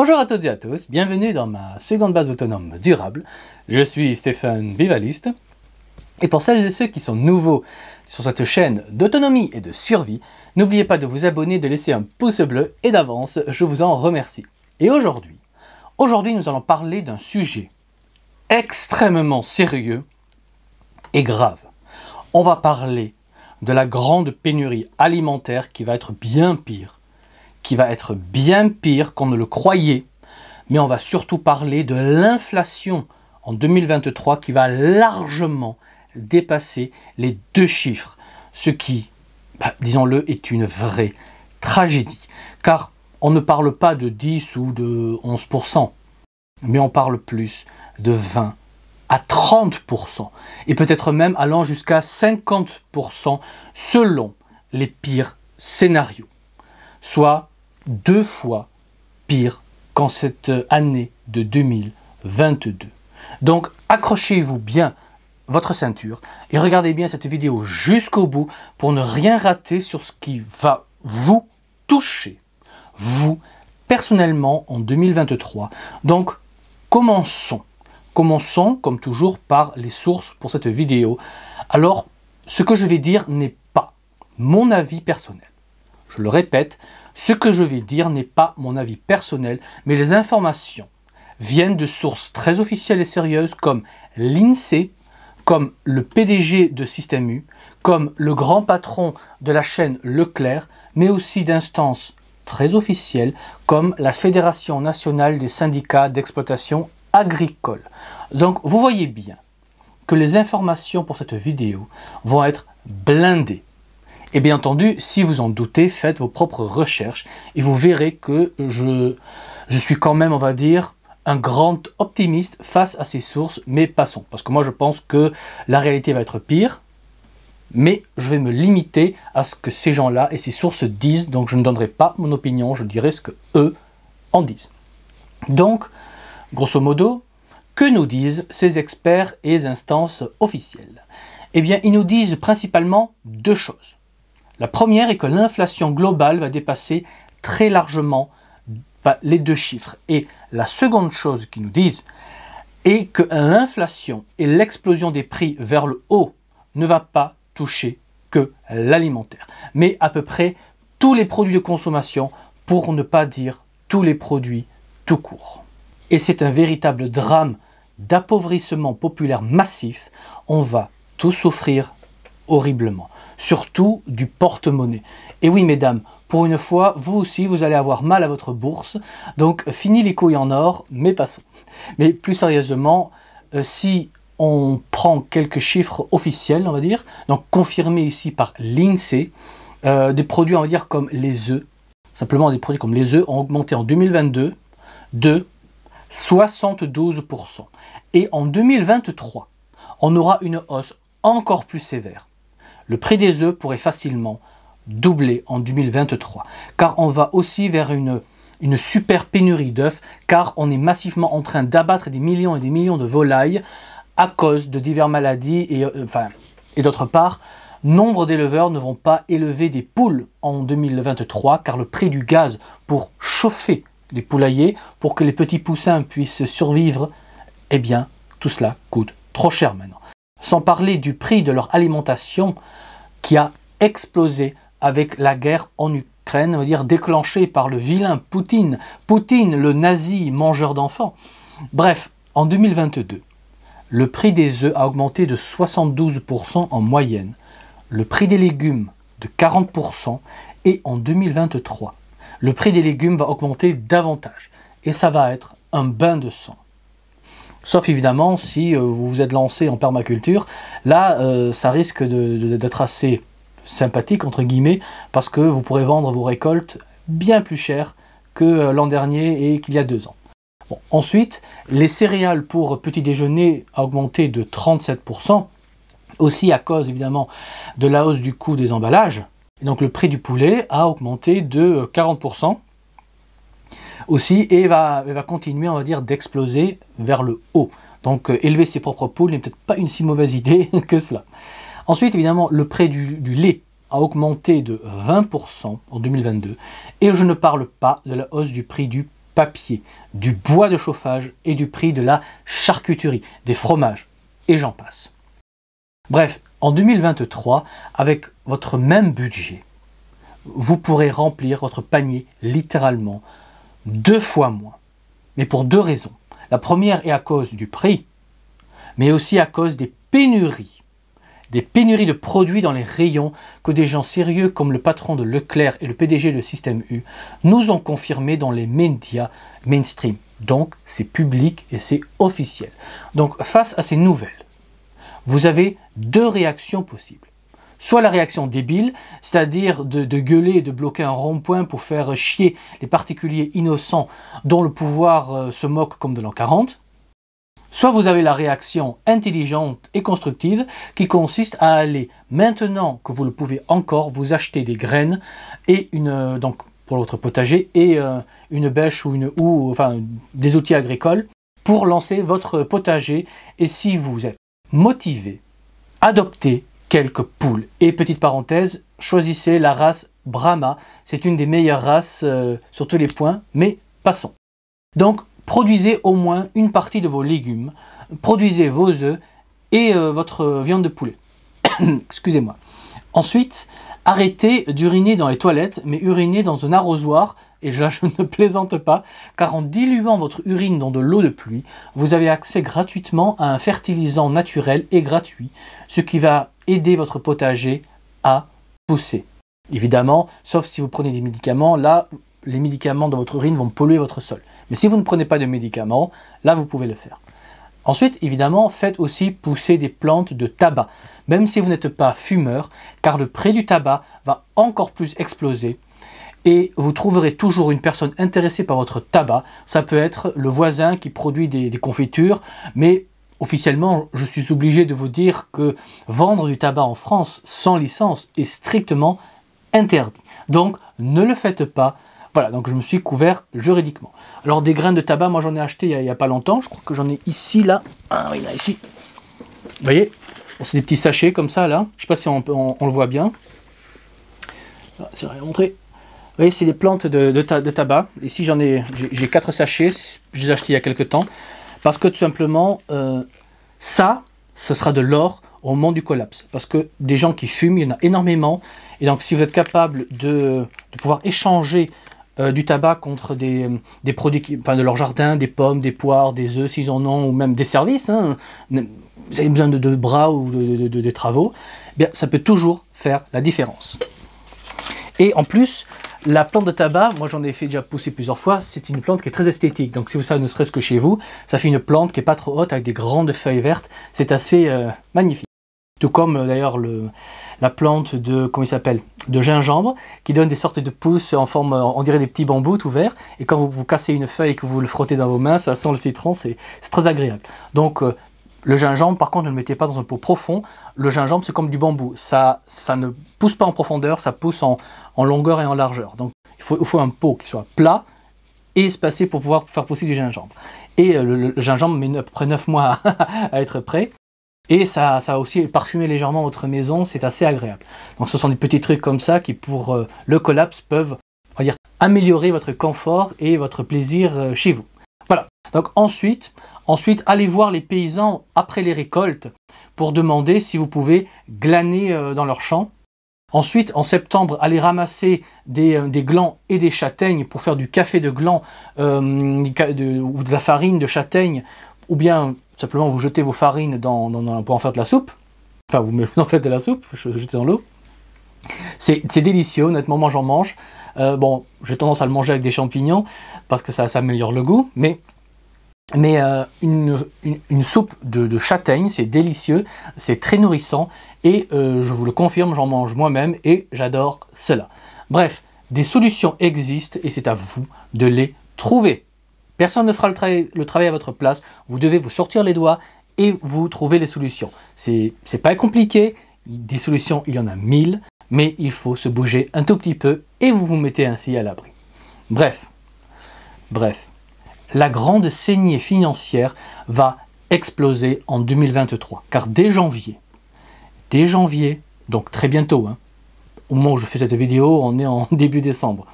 Bonjour à toutes et à tous, bienvenue dans ma seconde base autonome durable. Je suis Stéphane Vivaliste. Et pour celles et ceux qui sont nouveaux sur cette chaîne d'autonomie et de survie, n'oubliez pas de vous abonner, de laisser un pouce bleu et d'avance, je vous en remercie. Et aujourd'hui, nous allons parler d'un sujet extrêmement sérieux et grave. On va parler de la grande pénurie alimentaire qui va être bien pire qu'on ne le croyait, mais on va surtout parler de l'inflation en 2023 qui va largement dépasser les 2 chiffres, ce qui, disons-le, est une vraie tragédie, car on ne parle pas de 10 ou de 11%, mais on parle plus de 20 à 30%, et peut-être même allant jusqu'à 50% selon les pires scénarios, soit 2 fois pire qu'en cette année de 2022. Donc accrochez-vous bien votre ceinture et regardez bien cette vidéo jusqu'au bout pour ne rien rater sur ce qui va vous toucher, vous, personnellement, en 2023. Donc commençons comme toujours par les sources pour cette vidéo. Alors, ce que je vais dire n'est pas mon avis personnel. Je le répète, ce que je vais dire n'est pas mon avis personnel, mais les informations viennent de sources très officielles et sérieuses comme l'INSEE, comme le PDG de Système U, comme le grand patron de la chaîne Leclerc, mais aussi d'instances très officielles comme la Fédération nationale des syndicats d'exploitation agricole. Donc vous voyez bien que les informations pour cette vidéo vont être blindées. Et bien entendu, si vous en doutez, faites vos propres recherches et vous verrez que je suis quand même, on va dire, un grand optimiste face à ces sources, mais passons. Parce que moi, je pense que la réalité va être pire, mais je vais me limiter à ce que ces gens-là et ces sources disent, donc je ne donnerai pas mon opinion, je dirai ce qu'eux en disent. Donc, grosso modo, que nous disent ces experts et instances officielles? Eh bien, ils nous disent principalement 2 choses. La première est que l'inflation globale va dépasser très largement les 2 chiffres. Et la seconde chose qu'ils nous disent est que l'inflation et l'explosion des prix vers le haut ne va pas toucher que l'alimentaire, mais à peu près tous les produits de consommation, pour ne pas dire tous les produits tout court. Et c'est un véritable drame d'appauvrissement populaire massif. On va tous souffrir horriblement, surtout du porte-monnaie. Et oui mesdames, pour une fois, vous aussi, vous allez avoir mal à votre bourse, donc fini les couilles en or, mais passons. Mais plus sérieusement, si on prend quelques chiffres officiels, on va dire, donc confirmés ici par l'INSEE, des produits, on va dire, comme les œufs, simplement des produits comme les œufs ont augmenté en 2022 de 72%. Et en 2023, on aura une hausse encore plus sévère. Le prix des œufs pourrait facilement doubler en 2023, car on va aussi vers une super pénurie d'œufs, car on est massivement en train d'abattre des millions et des millions de volailles à cause de diverses maladies et d'autre part, nombre d'éleveurs ne vont pas élever des poules en 2023, car le prix du gaz pour chauffer les poulaillers, pour que les petits poussins puissent survivre, eh bien, tout cela coûte trop cher maintenant. Sans parler du prix de leur alimentation qui a explosé avec la guerre en Ukraine, on va dire déclenchée par le vilain Poutine. Poutine, le nazi mangeur d'enfants. Bref, en 2022, le prix des œufs a augmenté de 72% en moyenne, le prix des légumes de 40% et en 2023, le prix des légumes va augmenter davantage. Et ça va être un bain de sang. Sauf évidemment si vous vous êtes lancé en permaculture, là ça risque d'être assez sympathique entre guillemets, parce que vous pourrez vendre vos récoltes bien plus cher que l'an dernier et qu'il y a 2 ans. Bon, ensuite, les céréales pour petit déjeuner a augmenté de 37%, aussi à cause évidemment de la hausse du coût des emballages. Et donc le prix du poulet a augmenté de 40%. Aussi, et va continuer, on va dire, d'exploser vers le haut. Donc élever ses propres poules n'est peut-être pas une si mauvaise idée que cela. Ensuite, évidemment, le prix du lait a augmenté de 20% en 2022. Et je ne parle pas de la hausse du prix du papier, du bois de chauffage et du prix de la charcuterie, des fromages, et j'en passe. Bref, en 2023, avec votre même budget, vous pourrez remplir votre panier littéralement 2 fois moins. Mais pour 2 raisons. La première est à cause du prix, mais aussi à cause des pénuries. Des pénuries de produits dans les rayons que des gens sérieux comme le patron de Leclerc et le PDG de Système U nous ont confirmé dans les médias mainstream. Donc c'est public et c'est officiel. Donc face à ces nouvelles, vous avez 2 réactions possibles. Soit la réaction débile, c'est-à-dire de gueuler et de bloquer un rond-point pour faire chier les particuliers innocents dont le pouvoir se moque comme de l'an 40. Soit vous avez la réaction intelligente et constructive qui consiste à aller, maintenant que vous le pouvez encore, vous acheter des graines et donc pour votre potager et une bêche ou une houe, enfin des outils agricoles pour lancer votre potager. Et si vous êtes motivé, adoptez quelques poules. Et petite parenthèse, choisissez la race Brahma. C'est une des meilleures races sur tous les points, mais passons. Donc, produisez au moins une partie de vos légumes, produisez vos œufs et votre viande de poulet. Excusez-moi. Ensuite, arrêtez d'uriner dans les toilettes, mais urinez dans un arrosoir. Et là, je ne plaisante pas, car en diluant votre urine dans de l'eau de pluie, vous avez accès gratuitement à un fertilisant naturel et gratuit, ce qui va aider votre potager à pousser. Évidemment, sauf si vous prenez des médicaments, là, les médicaments dans votre urine vont polluer votre sol. Mais si vous ne prenez pas de médicaments, là, vous pouvez le faire. Ensuite, évidemment, faites aussi pousser des plantes de tabac, même si vous n'êtes pas fumeur, car le prix du tabac va encore plus exploser. Et vous trouverez toujours une personne intéressée par votre tabac. Ça peut être le voisin qui produit des confitures, mais officiellement, je suis obligé de vous dire que vendre du tabac en France sans licence est strictement interdit. Donc, ne le faites pas. Voilà, donc je me suis couvert juridiquement. Alors, des graines de tabac, moi j'en ai acheté il n'y a pas longtemps. Je crois que j'en ai ici, là. Ah oui, là, ici. Vous voyez, c'est des petits sachets comme ça, là. Je ne sais pas si on le voit bien. Ah, c'est rien montré. Vous voyez, c'est des plantes de tabac. Ici, j'ai 4 sachets. Je les ai achetés il y a quelques temps. Parce que tout simplement, ce sera de l'or au moment du collapse. Parce que des gens qui fument, il y en a énormément. Et donc, si vous êtes capable de pouvoir échanger du tabac contre des produits de leur jardin, des pommes, des poires, des œufs, s'ils en ont, ou même des services, hein, vous avez besoin de bras ou de travaux, eh bien, ça peut toujours faire la différence. Et en plus, la plante de tabac, moi j'en ai fait déjà pousser plusieurs fois, c'est une plante qui est très esthétique. Donc si vous savez, ne serait-ce que chez vous, ça fait une plante qui n'est pas trop haute avec des grandes feuilles vertes. C'est assez magnifique. Tout comme d'ailleurs la plante de gingembre, qui donne des sortes de pousses en forme, on dirait des petits bambous tout verts. Et quand vous cassez une feuille et que vous le frottez dans vos mains, ça sent le citron, c'est très agréable. Donc le gingembre, par contre, ne le mettez pas dans un pot profond. Le gingembre, c'est comme du bambou. Ça ne pousse pas en profondeur, ça pousse en longueur et en largeur. Donc, il faut un pot qui soit plat et espacé pour pouvoir faire pousser du gingembre. Et le gingembre met à peu près 9 mois à être prêt. Et ça va aussi parfumer légèrement votre maison, c'est assez agréable. Donc, ce sont des petits trucs comme ça qui, pour le collapse, peuvent, on va dire, améliorer votre confort et votre plaisir chez vous. Voilà. Donc, ensuite, allez voir les paysans après les récoltes pour demander si vous pouvez glaner dans leurs champs. Ensuite, en septembre, allez ramasser des glands et des châtaignes pour faire du café de gland ou de la farine de châtaigne, ou bien simplement vous jetez vos farines pour en faire de la soupe. Enfin, vous en faites de la soupe, jetez dans l'eau. C'est délicieux, honnêtement, moi j'en mange. Bon, j'ai tendance à le manger avec des champignons parce que ça améliore le goût, mais une soupe de châtaigne, c'est délicieux, c'est très nourrissant et je vous le confirme, j'en mange moi-même et j'adore cela. Bref, des solutions existent et c'est à vous de les trouver. Personne ne fera le travail à votre place, vous devez vous sortir les doigts et vous trouver les solutions. C'est pas compliqué, des solutions il y en a 1000, mais il faut se bouger un tout petit peu et vous vous mettez ainsi à l'abri. Bref. La grande saignée financière va exploser en 2023. Car dès janvier, donc très bientôt, hein, au moment où je fais cette vidéo, on est en début décembre.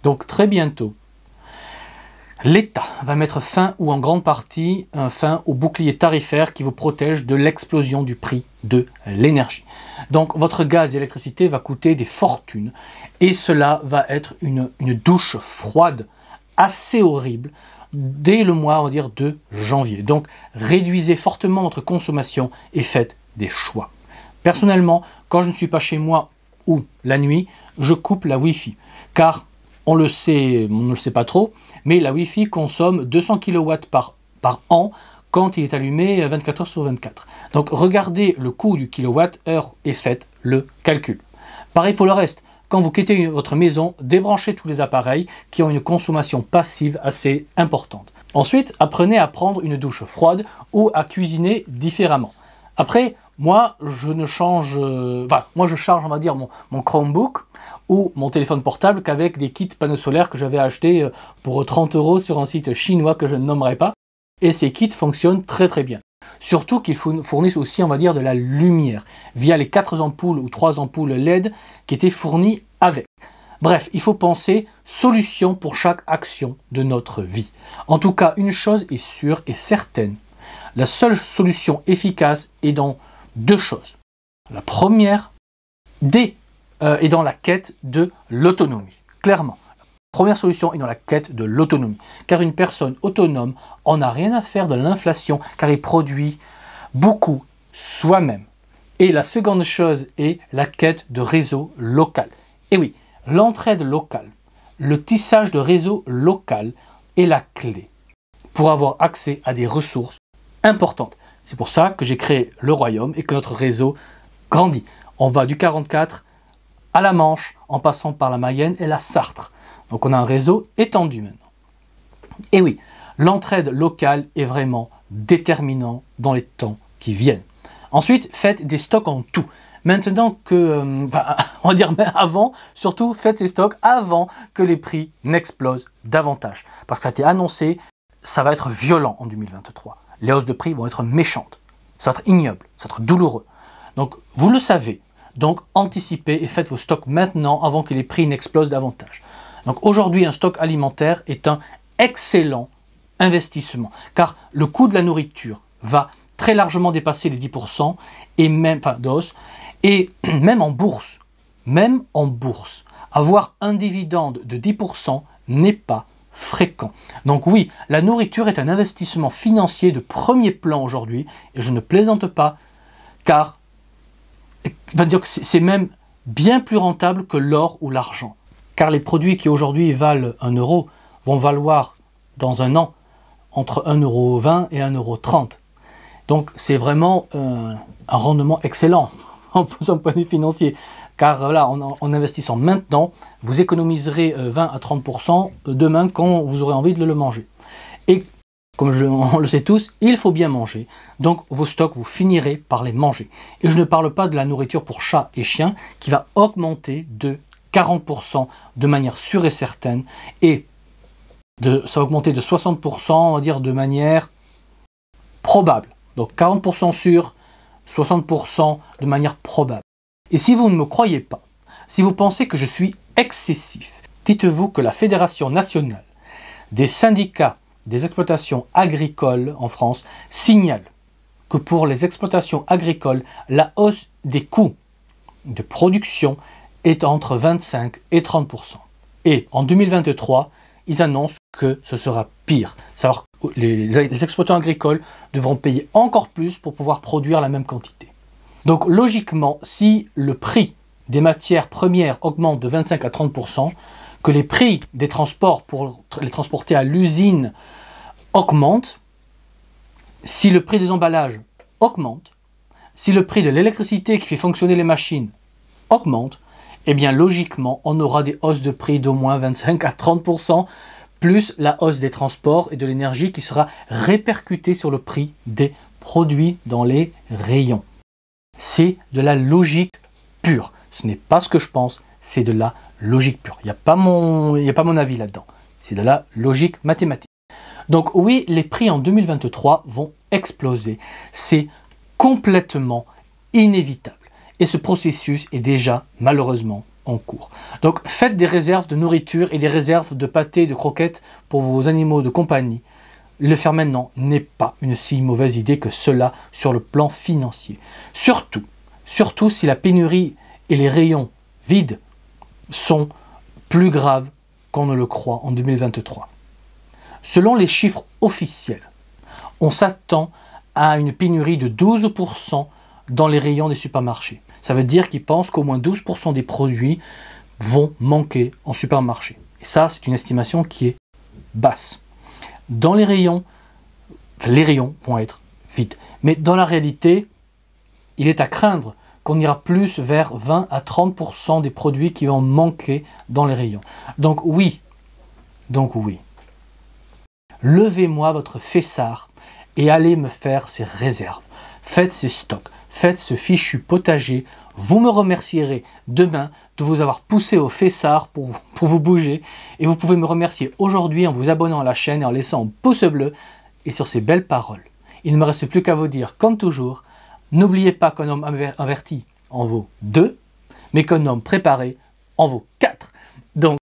Donc très bientôt, L'État va mettre fin, ou en grande partie, fin au bouclier tarifaire qui vous protège de l'explosion du prix de l'énergie. Donc votre gaz et électricité va coûter des fortunes et cela va être une douche froide assez horrible dès le mois, on va dire, de janvier. Donc réduisez fortement votre consommation et faites des choix. Personnellement, quand je ne suis pas chez moi ou la nuit, je coupe la Wi-Fi car on ne le sait pas trop, mais la Wi-Fi consomme 200 kW par an quand il est allumé 24 heures sur 24. Donc regardez le coût du kilowattheure et faites le calcul. Pareil pour le reste, quand vous quittez votre maison, débranchez tous les appareils qui ont une consommation passive assez importante. Ensuite, apprenez à prendre une douche froide ou à cuisiner différemment. Après, moi, je charge, on va dire, mon Chromebook ou mon téléphone portable qu'avec des kits panneaux solaires que j'avais achetés pour 30 € sur un site chinois que je ne nommerai pas. Et ces kits fonctionnent très très bien. Surtout qu'ils fournissent aussi, on va dire, de la lumière via les 4 ampoules ou 3 ampoules LED qui étaient fournies avec. Bref, il faut penser solution pour chaque action de notre vie. En tout cas, une chose est sûre et certaine. La seule solution efficace est dans deux choses. La première est dans la quête de l'autonomie. Clairement, la première solution est dans la quête de l'autonomie. Car une personne autonome en n'a rien à faire de l'inflation, car il produit beaucoup soi-même. Et la seconde chose est la quête de réseau local. Et oui, l'entraide locale, le tissage de réseau local est la clé pour avoir accès à des ressources importantes. C'est pour ça que j'ai créé le Royaume et que notre réseau grandit. On va du 44 à la Manche, en passant par la Mayenne et la Sarthe. Donc on a un réseau étendu maintenant. Et oui, l'entraide locale est vraiment déterminant dans les temps qui viennent. Ensuite, faites des stocks en tout. Maintenant que, on va dire avant, surtout faites les stocks avant que les prix n'explosent davantage. Parce que ça a été annoncé, ça va être violent en 2023. Les hausses de prix vont être méchantes. Ça va être ignoble, ça va être douloureux. Donc vous le savez, donc anticipez et faites vos stocks maintenant avant que les prix n'explosent davantage. Donc aujourd'hui, un stock alimentaire est un excellent investissement. Car le coût de la nourriture va très largement dépasser les 10% et même, de hausse. Et même en bourse, avoir un dividende de 10% n'est pas fréquent. Donc oui, la nourriture est un investissement financier de premier plan aujourd'hui, et je ne plaisante pas, car c'est même bien plus rentable que l'or ou l'argent. Car les produits qui aujourd'hui valent 1 € vont valoir dans un an entre 1,20 € et 1,30 €. Donc c'est vraiment un rendement excellent en point de vue financier. Car là, en investissant maintenant, vous économiserez 20 à 30% demain quand vous aurez envie de le manger. Et comme on le sait tous, il faut bien manger. Donc vos stocks, vous finirez par les manger. Et je ne parle pas de la nourriture pour chats et chiens qui va augmenter de 40% de manière sûre et certaine. Et ça va augmenter de 60%, on va dire, de manière probable. Donc 40% sûr, 60% de manière probable. Et si vous ne me croyez pas, si vous pensez que je suis excessif, dites-vous que la Fédération nationale des syndicats des exploitations agricoles en France signale que pour les exploitations agricoles, la hausse des coûts de production est entre 25 et 30%. Et en 2023, ils annoncent que ce sera pire. Savoir les exploitants agricoles devront payer encore plus pour pouvoir produire la même quantité. Donc logiquement, si le prix des matières premières augmente de 25 à 30%, que les prix des transports pour les transporter à l'usine augmentent, si le prix des emballages augmente, si le prix de l'électricité qui fait fonctionner les machines augmente, eh bien logiquement, on aura des hausses de prix d'au moins 25 à 30%, plus la hausse des transports et de l'énergie qui sera répercutée sur le prix des produits dans les rayons. C'est de la logique pure. Ce n'est pas ce que je pense, c'est de la logique pure. Il n'y a pas mon avis là-dedans. C'est de la logique mathématique. Donc oui, les prix en 2023 vont exploser. C'est complètement inévitable. Et ce processus est déjà malheureusement en cours. Donc faites des réserves de nourriture et des réserves de pâté, de croquettes pour vos animaux de compagnie. Le faire maintenant n'est pas une si mauvaise idée que cela sur le plan financier. Surtout si la pénurie et les rayons vides sont plus graves qu'on ne le croit en 2023. Selon les chiffres officiels, on s'attend à une pénurie de 12% dans les rayons des supermarchés. Ça veut dire qu'ils pensent qu'au moins 12% des produits vont manquer en supermarché. Et ça, c'est une estimation qui est basse. Dans les rayons vont être vides. Mais dans la réalité, il est à craindre qu'on ira plus vers 20 à 30% des produits qui vont manquer dans les rayons. Donc oui, levez-moi votre fessard et allez me faire ces réserves. Faites ces stocks, faites ce fichu potager. Vous me remercierez demain de vous avoir poussé au fessard pour vous bouger. Et vous pouvez me remercier aujourd'hui en vous abonnant à la chaîne et en laissant un pouce bleu. Et sur ces belles paroles, il ne me reste plus qu'à vous dire, comme toujours, n'oubliez pas qu'un homme averti en vaut 2, mais qu'un homme préparé en vaut 4. Donc,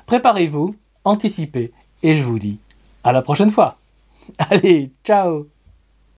préparez-vous, anticipez, et je vous dis à la prochaine fois. Allez, ciao!